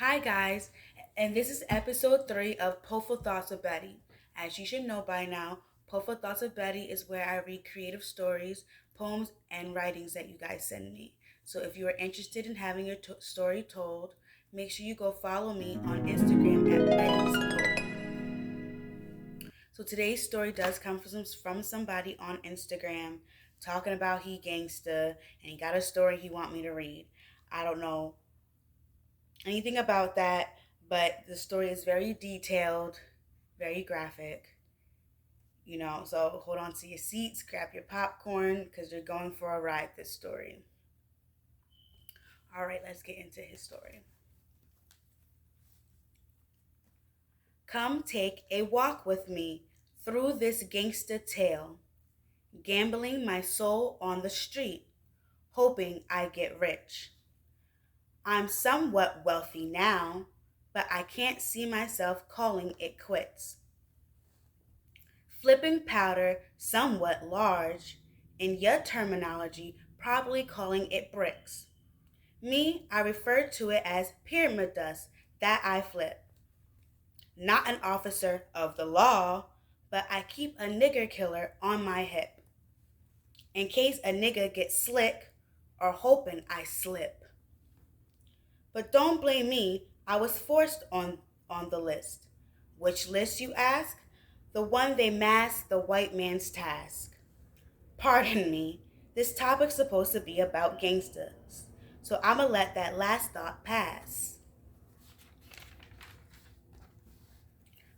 Hi, guys, and this is episode 3 of Popeful Thoughts with Betty. As you should know by now, Popeful Thoughts with Betty is where I read creative stories, poems, and writings that you guys send me. So if you are interested in having your story told, make sure you go follow me on Instagram at Betty's Pope. So today's story does come from somebody on Instagram talking about he gangsta and he got a story he want me to read. I don't know anything about that, but the story is very detailed, very graphic. So hold on to your seats, grab your popcorn, because you're going for a ride this story. All right, let's get into his story. Come take a walk with me through this gangsta tale, gambling my soul on the street, hoping I get rich. I'm somewhat wealthy now, but I can't see myself calling it quits. Flipping powder somewhat large, in your terminology, probably calling it bricks. Me, I refer to it as pyramid dust that I flip. Not an officer of the law, but I keep a nigger killer on my hip, in case a nigga gets slick or hoping I slip. But don't blame me, I was forced on the list. Which list, you ask? The one they mask the white man's task. Pardon me, this topic's supposed to be about gangsters, so I'ma let that last thought pass.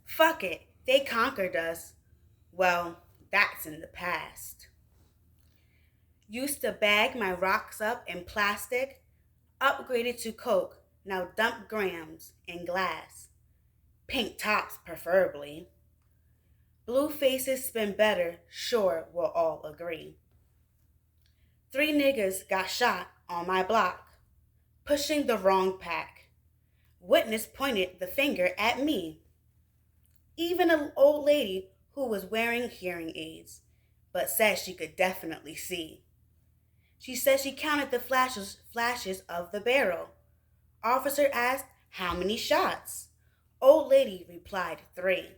Fuck it, they conquered us. Well, that's in the past. Used to bag my rocks up in plastic, upgraded to coke, now dump grams in glass. Pink tops, preferably. Blue faces spin better, sure we'll all agree. 3 niggas got shot on my block, pushing the wrong pack. Witness pointed the finger at me. Even an old lady who was wearing hearing aids, but said she could definitely see. She said she counted the flashes of the barrel. Officer asked, "How many shots?" Old lady replied, 3.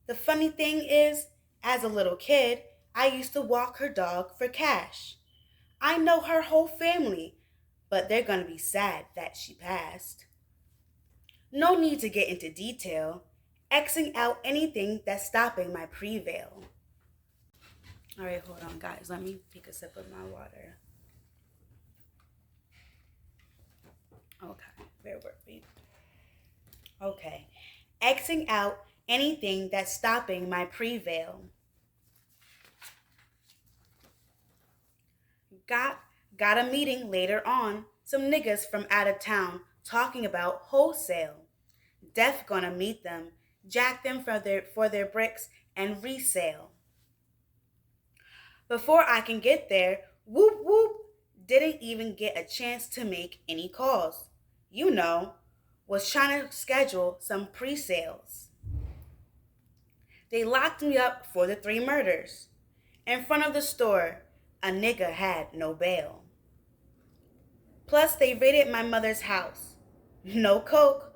The funny thing is, as a little kid, I used to walk her dog for cash. I know her whole family, but they're gonna be sad that she passed. No need to get into detail, Xing out anything that's stopping my prevail. All right, hold on, guys. Let me take a sip of my water. Okay, bear with me. Okay, Xing out anything that's stopping my prevail. Got a meeting later on. Some niggas from out of town talking about wholesale. Def gonna meet them, jack them for their bricks and resale. Before I can get there, whoop whoop, didn't even get a chance to make any calls. Was trying to schedule some pre-sales. They locked me up for the 3 murders. In front of the store, a nigga had no bail. Plus, they raided my mother's house. No coke,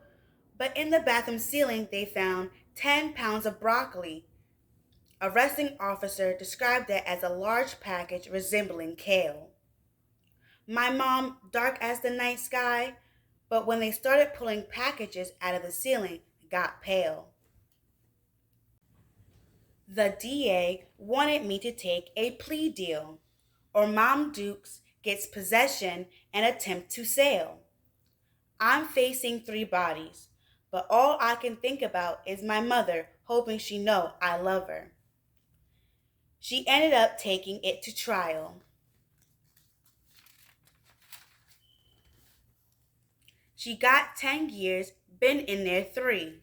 but in the bathroom ceiling, they found 10 pounds of broccoli. Arresting officer described it as a large package resembling kale. My mom, dark as the night sky, but when they started pulling packages out of the ceiling, got pale. The DA wanted me to take a plea deal, or Mom Dukes gets possession and attempt to sale. I'm facing 3 bodies, but all I can think about is my mother, hoping she know I love her. She ended up taking it to trial. She got 10 years, been in there 3.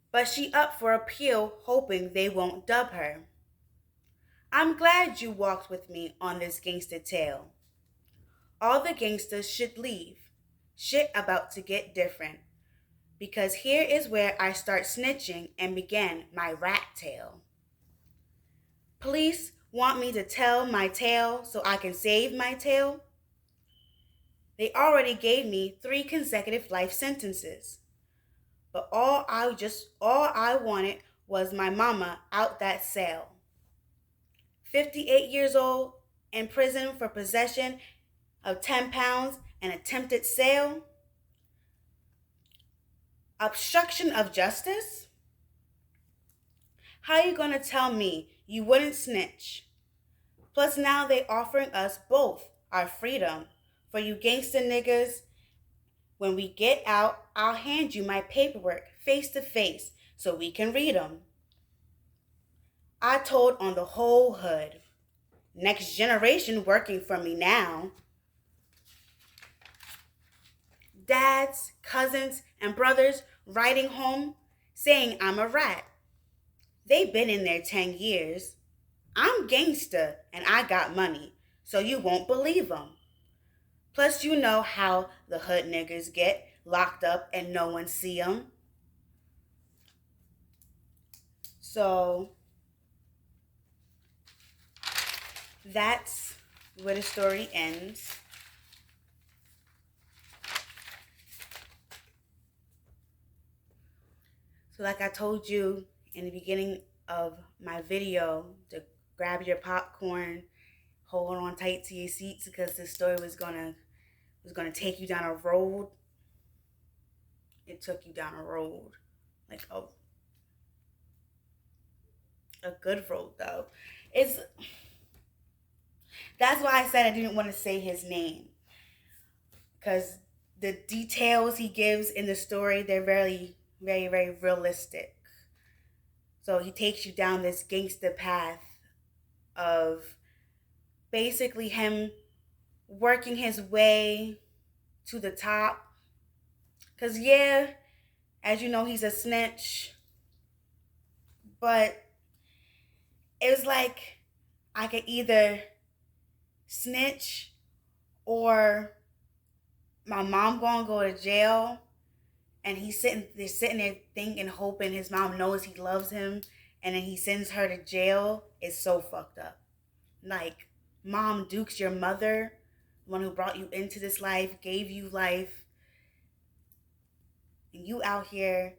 But she up for appeal, hoping they won't dub her. I'm glad you walked with me on this gangsta tale. All the gangsters should leave. Shit about to get different. Because here is where I start snitching and began my rat tale. Police want me to tell my tale so I can save my tail. They already gave me 3 consecutive life sentences. But all I wanted was my mama out that cell. 58 years old, in prison for possession of 10 pounds and attempted sale. Obstruction of justice? How you gonna tell me you wouldn't snitch? Plus now they offering us both our freedom. For you gangster niggas, when we get out, I'll hand you my paperwork face to face so we can read them. I told on the whole hood. Next generation working for me now. Dads, cousins, and brothers writing home saying I'm a rat. They been in there 10 years. I'm gangsta and I got money, so you won't believe them. Plus you know how the hood niggas get locked up and no one see them. So that's where the story ends. So like I told you in the beginning of my video, to grab your popcorn, hold on tight to your seats because this story was gonna take you down a road. It took you down a road, like a good road though. That's why I said I didn't want to say his name, because the details he gives in the story, they're very, very, very realistic. So he takes you down this gangster path of basically him working his way to the top. Because yeah, as you know, he's a snitch. But it was like I could either snitch or my mom gonna go to jail, and he's sitting there thinking, hoping his mom knows he loves him, and then he sends her to jail. It's so fucked up. Like, Mom Duke's your mother, the one who brought you into this life, gave you life, and you out here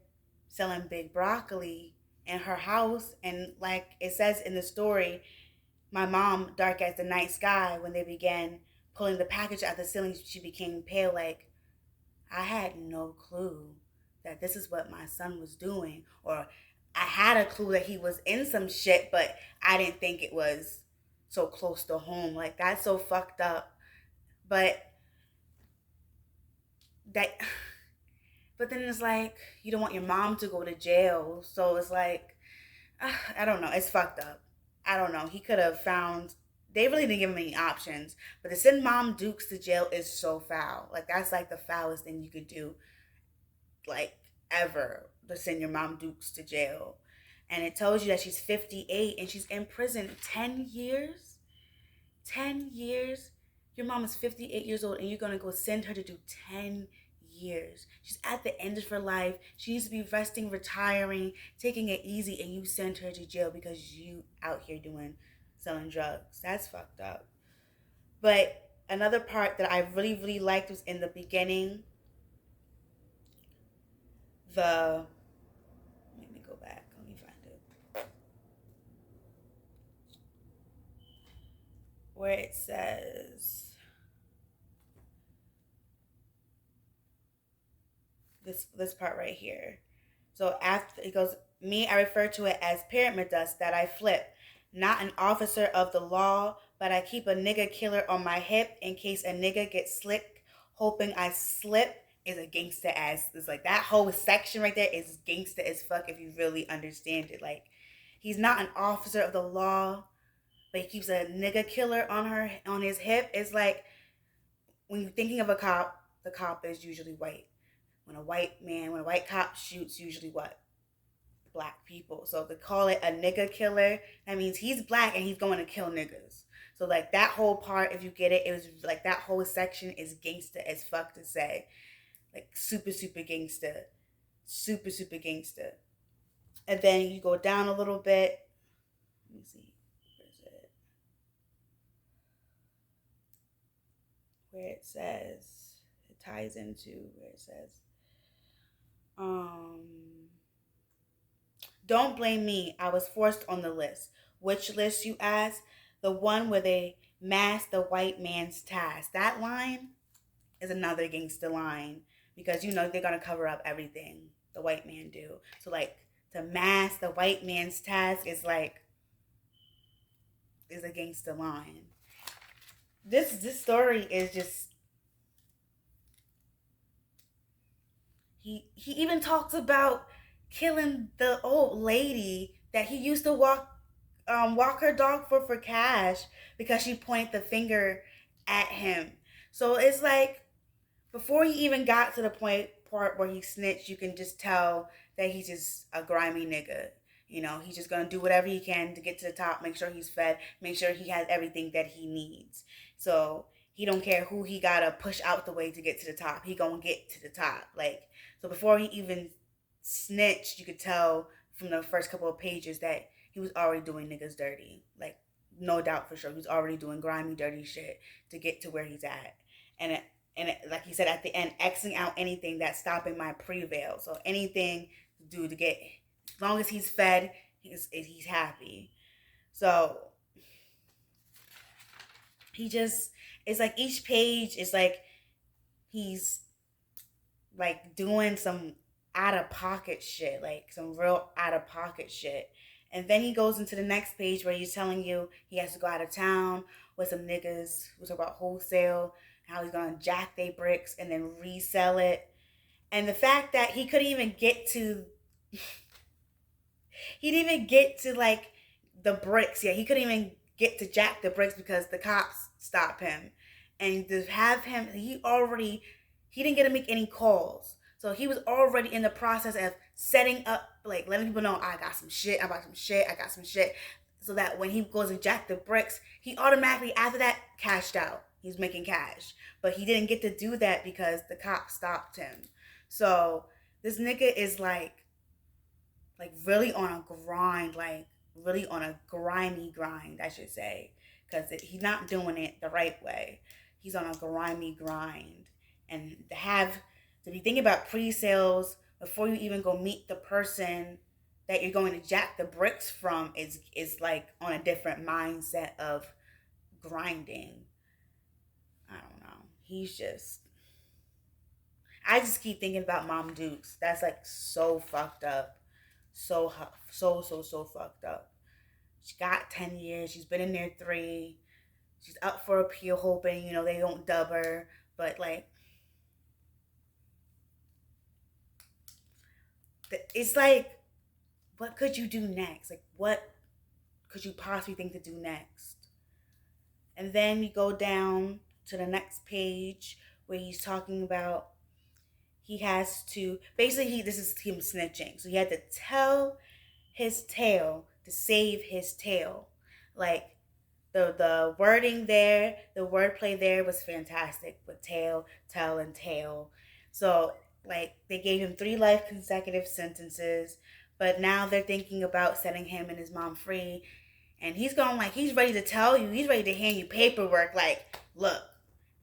selling big broccoli in her house. And like it says in the story, my mom, dark as the night sky, when they began pulling the package out of the ceiling, she became pale. Like, I had no clue that this is what my son was doing. Or I had a clue that he was in some shit, but I didn't think it was so close to home. Like, that's so fucked up. But then it's like, you don't want your mom to go to jail. So it's like, I don't know. It's fucked up. I don't know. He could have found, they really didn't give him any options. But to send Mom Dukes to jail is so foul. Like, that's like the foulest thing you could do, like, ever, to send your Mom Dukes to jail. And it tells you that she's 58 and she's in prison 10 years. 10 years. Your mom is 58 years old and you're going to go send her to do 10 years. She's at the end of her life. She needs to be resting, retiring, taking it easy, and you send her to jail because you out here selling drugs. That's fucked up. But another part that I really, really liked was in the beginning. Let me go back. Let me find it. Where it says, this part right here. So after it goes, me, I refer to it as pyramid dust that I flip. Not an officer of the law, but I keep a nigga killer on my hip in case a nigga gets slick, hoping I slip. Is a gangster ass. It's like that whole section right there is gangster as fuck if you really understand it. Like, he's not an officer of the law, but he keeps a nigga killer on his hip. It's like, when you're thinking of a cop, the cop is usually white. When a white cop shoots, usually what? Black people. So to call it a nigga killer, that means he's black and he's going to kill niggas. So like that whole part, if you get it, it was like that whole section is gangsta as fuck to say. Like super, super gangsta. Super, super gangsta. And then you go down a little bit. Let me see. Where is it? Where it says, ties into where it says, um, don't blame me. I was forced on the list. Which list, you ask? The one where they mask the white man's task. That line is another gangster line because they're gonna cover up everything the white man do. So like to mask the white man's task is a gangster line. This story is just he even talks about killing the old lady that he used to walk her dog for cash because she pointed the finger at him. So it's like before he even got to the part where he snitched, you can just tell that he's just a grimy nigga. He's just gonna do whatever he can to get to the top, make sure he's fed, make sure he has everything that he needs. So he don't care who he gotta push out the way to get to the top. He gonna get to the top. So before he even snitched, you could tell from the first couple of pages that he was already doing niggas dirty. No doubt for sure. He was already doing grimy, dirty shit to get to where he's at. And like he said at the end, Xing out anything that's stopping my prevail. So anything to do to get, as long as he's fed, he's happy. So it's like each page is like he's like doing some out of pocket shit, like some real out of pocket shit. And then he goes into the next page where he's telling you he has to go out of town with some niggas who talk about wholesale, how he's gonna jack they bricks and then resell it. And the fact that he couldn't even get to like the bricks. Yeah, he couldn't even get to jack the bricks because the cops stopped him. And to have him, he didn't get to make any calls. So he was already in the process of setting up, like letting people know, I got some shit, I got some shit. So that when he goes and jack the bricks, he automatically, after that, cashed out. He's making cash. But he didn't get to do that because the cops stopped him. So this nigga is like really on a grind, like really on a grimy grind, I should say. Because he's not doing it the right way. He's on a grimy grind. And to be thinking about pre-sales before you even go meet the person that you're going to jack the bricks from is like on a different mindset of grinding. I don't know. I just keep thinking about Mom Dukes. That's like so fucked up. So fucked up. She got 10 years. She's been in there 3. She's up for appeal, hoping, they don't dub her. But like, it's like, what could you do next? Like, what could you possibly think to do next? And then we go down to the next page where he's talking about he has to, basically this is him snitching. So he had to tell his tale to save his tail. Like the wording there, the wordplay there was fantastic with tail, tell, and tail. So like they gave him 3 life consecutive sentences, but now they're thinking about setting him and his mom free. And he's going like, he's ready to tell you, he's ready to hand you paperwork. Like, look,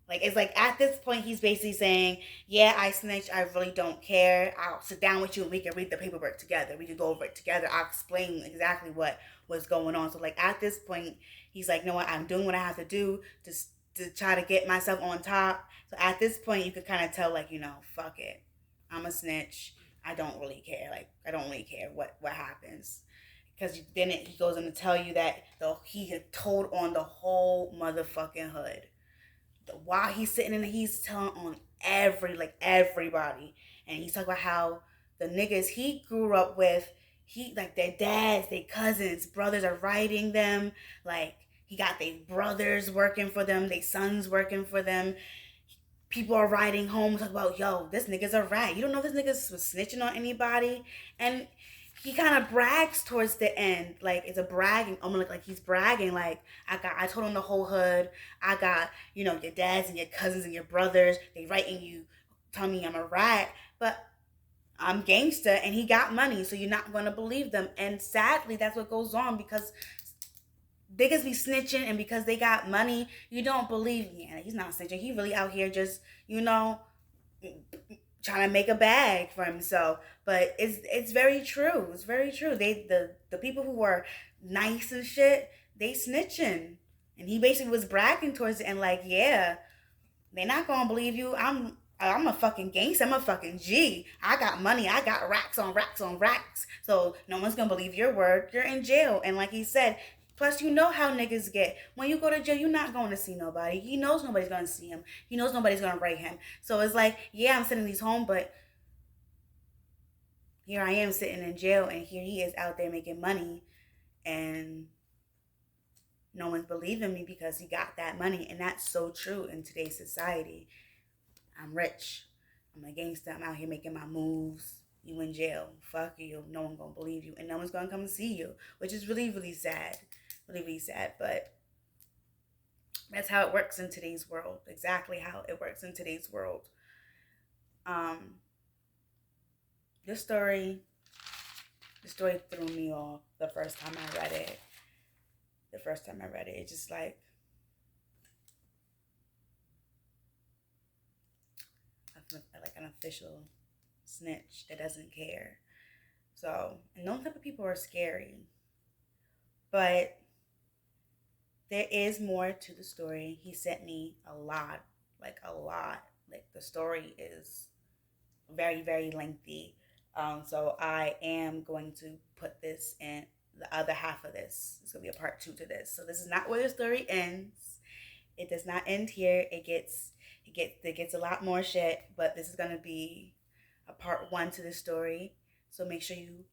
like, it's like at this point, he's basically saying, yeah, I snitched. I really don't care. I'll sit down with you and we can read the paperwork together. We can go over it together. I'll explain exactly what was going on. So like at this point, he's like, you know what? I'm doing what I have to do to try to get myself on top. So at this point, you could kind of tell like, fuck it. I'm a snitch. I don't really care. Like, I don't really care what happens. Because then he goes on to tell you that he had told on the whole motherfucking hood. While he's sitting in, he's telling on everybody. And he's talking about how the niggas he grew up with, like their dads, their cousins, brothers are writing them. Like, he got their brothers working for them, their sons working for them. People are writing home talking about, yo, this nigga's a rat. You don't know this nigga was snitching on anybody? And he kind of brags towards the end, like it's a bragging. Like he's bragging, like I told him the whole hood. I got your dads and your cousins and your brothers. They writing you, telling me I'm a rat, but I'm gangster and he got money, so you're not gonna believe them. And sadly, that's what goes on because niggas be snitching, and because they got money, you don't believe. Yeah, he's not snitching. He really out here just trying to make a bag for himself. But it's very true. It's very true. The people who were nice and shit, they snitching. And he basically was bragging towards it and like, yeah, they not gonna believe you. I'm a fucking gangster. I'm a fucking G. I got money. I got racks on racks on racks. So no one's gonna believe your word. You're in jail. And like he said, plus you know how niggas get. When you go to jail, you're not going to see nobody. He knows nobody's gonna see him. He knows nobody's gonna write him. So it's like, yeah, I'm sending these home, but here I am sitting in jail, and here he is out there making money, and no one's believing me because he got that money. And that's so true in today's society. I'm rich. I'm a gangster. I'm out here making my moves. You in jail. Fuck you. No one gonna believe you. And no one's gonna come and see you. Which is really, really sad. Really, really sad. But that's how it works in today's world. Exactly how it works in today's world. Um, this story threw me off the first time I read it. It's just like an official snitch that doesn't care. So, and those type of people are scary. But there is more to the story. He sent me a lot, like a lot. Like the story is very, very lengthy. So I am going to put this in the other half of this. It's gonna be a part 2 to this. So this is not where the story ends. It does not end here. It gets a lot more shit, but this is gonna be a part 1 to the story. So make sure you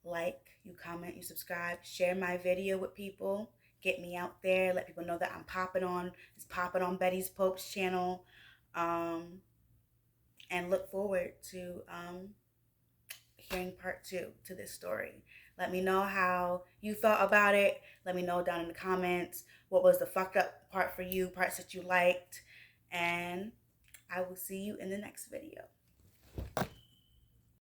like, you comment, you subscribe, share my video with people, get me out there, let people know that I'm popping on. It's popping on Betty's Pope's channel, and look forward to hearing part 2 to this story. Let me know how you thought about it. Let me know down in the comments what was the fucked up part for you, parts that you liked, and I will see you in the next video.